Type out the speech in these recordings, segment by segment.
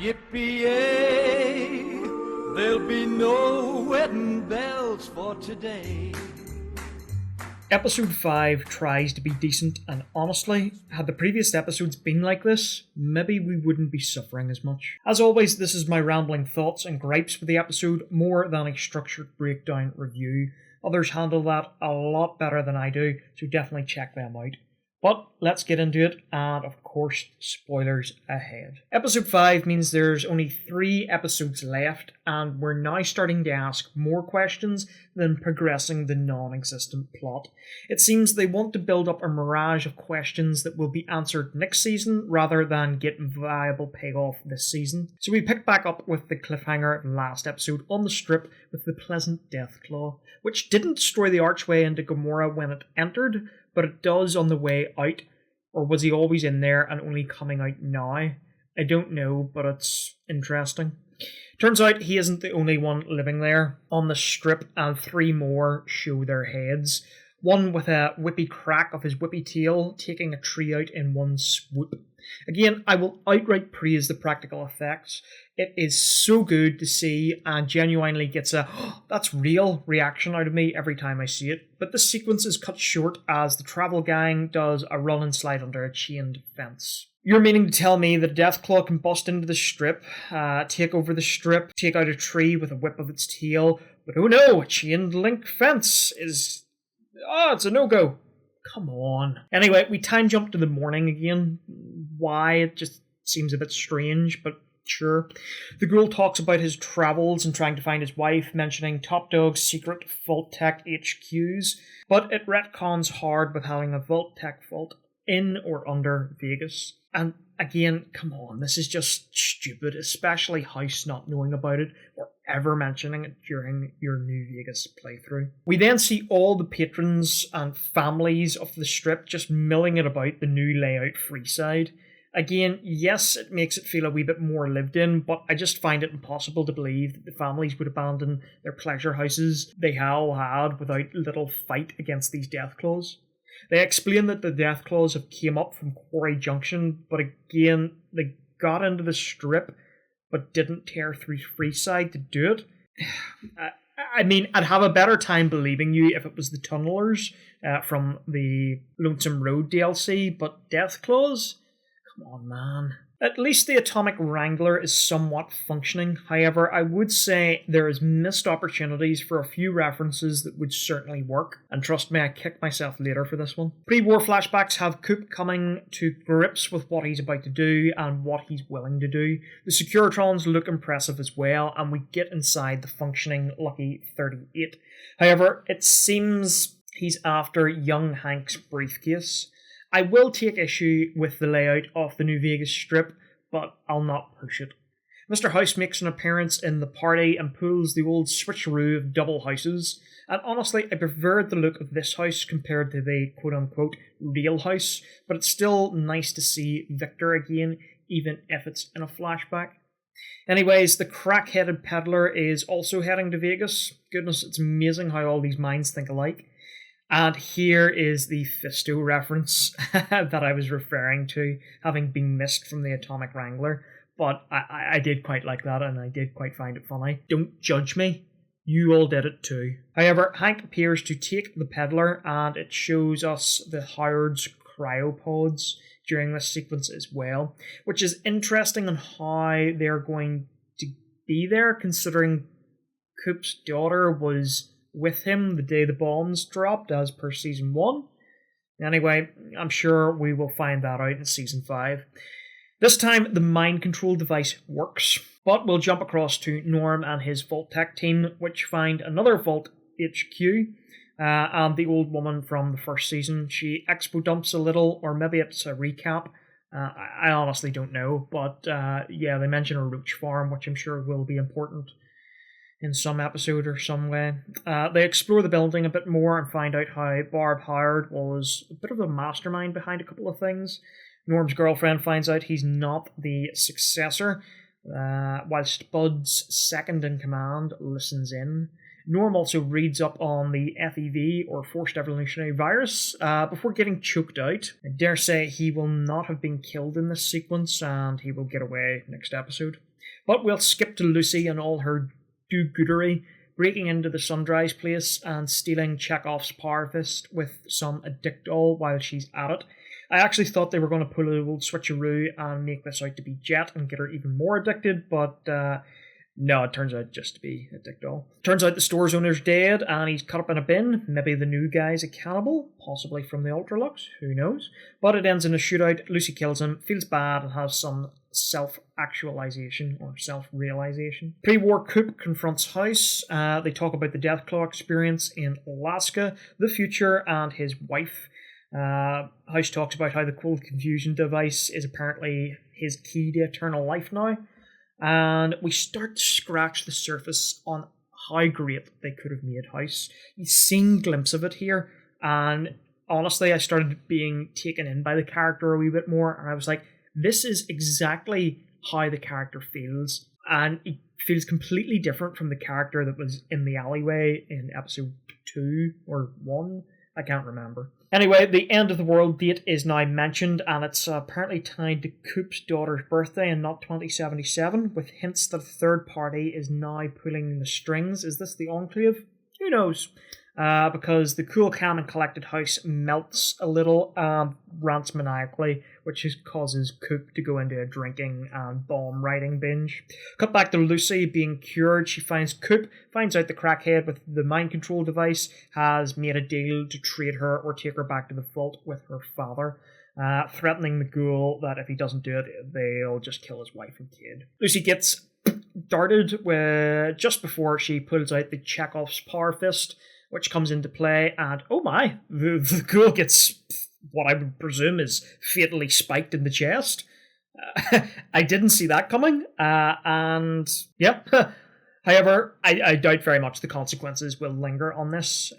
Yippee-yay, there'll be no wedding bells for today. Episode 5 tries to be decent, and honestly, had the previous episodes been like this, maybe we wouldn't be suffering as much. As always, this is my rambling thoughts and gripes with the episode more than a structured breakdown review. Others handle that a lot better than I do, so definitely check them out. But let's get into it, and of course, spoilers ahead. Episode 5 means there's only 3 episodes left, and we're now starting to ask more questions than progressing the non-existent plot. It seems they want to build up a mirage of questions that will be answered next season, rather than get viable payoff this season. So we pick back up with the cliffhanger of the last episode on the strip with the pleasant Deathclaw, which didn't destroy the archway into Gomorrah when it entered, but it does on the way out. Or was he always in there and only coming out now? I don't know, but it's interesting. Turns out he isn't the only one living there on the strip, and 3 more show their heads. One with a whippy crack of his whippy tail, taking a tree out in one swoop. Again, I will outright praise the practical effects. It is so good to see, and genuinely gets a that's real reaction out of me every time I see it. But this sequence is cut short as the travel gang does a run and slide under a chained fence. You're meaning to tell me that a Deathclaw can bust into the strip, take over the strip, take out a tree with a whip of its tail, but oh no, a chained link fence is... it's a no-go. Come on. Anyway, we time jump to the morning again. Why? It just seems a bit strange, but sure. The Ghoul talks about his travels and trying to find his wife, mentioning Top Dog's secret Vault-Tec HQs, but it retcons hard with having a Vault-Tec vault in or under Vegas. And again, come on, this is just stupid, especially Heist not knowing about it or ever mentioning it during your New Vegas playthrough. We then see all the patrons and families of the strip just milling it about the new layout Freeside. Again, yes, it makes it feel a wee bit more lived in, but I just find it impossible to believe that the families would abandon their pleasure houses they all had without little fight against these Deathclaws. They explain that the Deathclaws have came up from Quarry Junction, but again, they got into the strip, but didn't tear through Freeside to do it. I mean, I'd have a better time believing you if it was the Tunnelers from the Lonesome Road DLC, but Deathclaws? Come on, man. At least the Atomic Wrangler is somewhat functioning. However, I would say there is missed opportunities for a few references that would certainly work. And trust me, I kicked myself later for this one. Pre-war flashbacks have Coop coming to grips with what he's about to do and what he's willing to do. The Securitrons look impressive as well, and we get inside the functioning Lucky 38. However, it seems he's after young Hank's briefcase. I will take issue with the layout of the New Vegas strip, but I'll not push it. Mr. House makes an appearance in the party and pulls the old switcheroo of double houses, and honestly, I preferred the look of this house compared to the quote-unquote real house, but it's still nice to see Victor again, even if it's in a flashback. Anyways, the crack-headed Peddler is also heading to Vegas. Goodness, it's amazing how all these minds think alike. And here is the FISTO reference that I was referring to, having been missed from the Atomic Wrangler. But I did quite like that, and I did quite find it funny. Don't judge me. You all did it too. However, Hank appears to take the Peddler, and it shows us the Howard's cryopods during this sequence as well, which is interesting on how they're going to be there, considering Coop's daughter was with him the day the bombs dropped, as per Season 1. Anyway, I'm sure we will find that out in Season 5. This time, the mind control device works, but we'll jump across to Norm and his Vault-Tec team, which find another Vault HQ, and the old woman from the first season. She expo dumps a little, or maybe it's a recap. I honestly don't know, but yeah, they mention a roach farm, which I'm sure will be important in some episode or some way. They explore the building a bit more and find out how Barb Howard was a bit of a mastermind behind a couple of things. Norm's girlfriend finds out he's not the successor, whilst Bud's second in command listens in. Norm also reads up on the FEV, or Forced Evolutionary Virus, before getting choked out. I dare say he will not have been killed in this sequence, and he will get away next episode. But we'll skip to Lucy and all her do-goodery, breaking into the Sundries place and stealing Chekov's Powerfist with some addictol while she's at it. I actually thought they were going to pull a little switcheroo and make this out to be Jet and get her even more addicted, but no, it turns out just to be addictol. Turns out the store's owner's dead and he's cut up in a bin. Maybe the new guy's a cannibal, possibly from the Ultralux, who knows? But it ends in a shootout. Lucy kills him, feels bad, and has some self-actualization or self-realization. Pre-war Coop confronts House. They talk about the Deathclaw experience in Alaska, the future, and his wife. House talks about how the cold confusion device is apparently his key to eternal life now. And we start to scratch the surface on how great they could have made House. You've seen a glimpse of it here, and honestly, I started being taken in by the character a wee bit more, and I was like, this is exactly how the character feels, and it feels completely different from the character that was in the alleyway in episode 2 or 1. I can't remember. Anyway, the end of the world date is now mentioned, and it's apparently tied to Coop's daughter's birthday and not 2077, with hints that a third party is now pulling the strings. Is this the Enclave? Who knows? Because the cool, calm, and collected House melts a little, rants maniacally, which causes Coop to go into a drinking and bomb writing binge. Cut back to Lucy being cured. She finds Coop, finds out the Crackhead with the mind control device has made a deal to trade her or take her back to the vault with her father, threatening the Ghoul that if he doesn't do it, they'll just kill his wife and kid. Lucy gets darted just before she pulls out the Chekov's Powerfist, which comes into play, and oh my, the Ghoul gets what I would presume is fatally spiked in the chest. I didn't see that coming, and yep. However, I doubt very much the consequences will linger on this.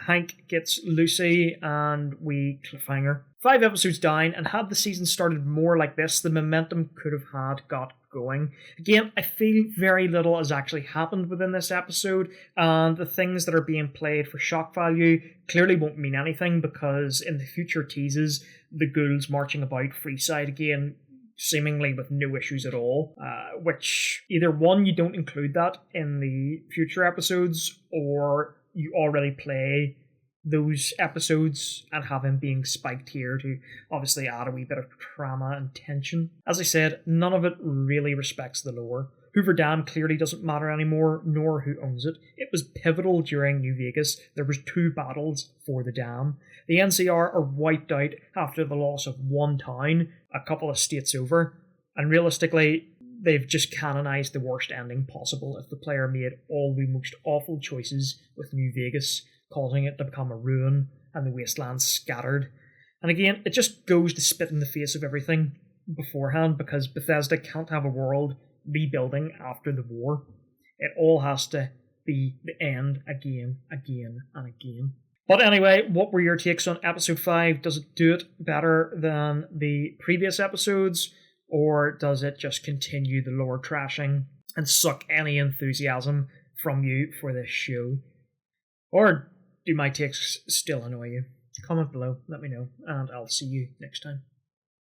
Hank gets Lucy, and we cliffhanger. 5 episodes down, and had the season started more like this, the momentum could have got going. Again, I feel very little has actually happened within this episode, and the things that are being played for shock value clearly won't mean anything, because in the future teases, the ghouls marching about Freeside again, seemingly with no issues at all, which either one, you don't include that in the future episodes, or you already play those episodes and have him being spiked here to obviously add a wee bit of trauma and tension. As I said, none of it really respects the lore. Hoover Dam clearly doesn't matter anymore, nor who owns it. It was pivotal during New Vegas. There was 2 battles for the dam. The NCR are wiped out after the loss of 1 town, a couple of states over, and realistically, they've just canonized the worst ending possible if the player made all the most awful choices with New Vegas, causing it to become a ruin and the wastelands scattered. And again, it just goes to spit in the face of everything beforehand, because Bethesda can't have a world rebuilding after the war. It all has to be the end again, and again. But anyway, what were your takes on episode 5? Does it do it better than the previous episodes, or does it just continue the lore trashing and suck any enthusiasm from you for this show? Or do my takes still annoy you? Comment below, let me know, and I'll see you next time.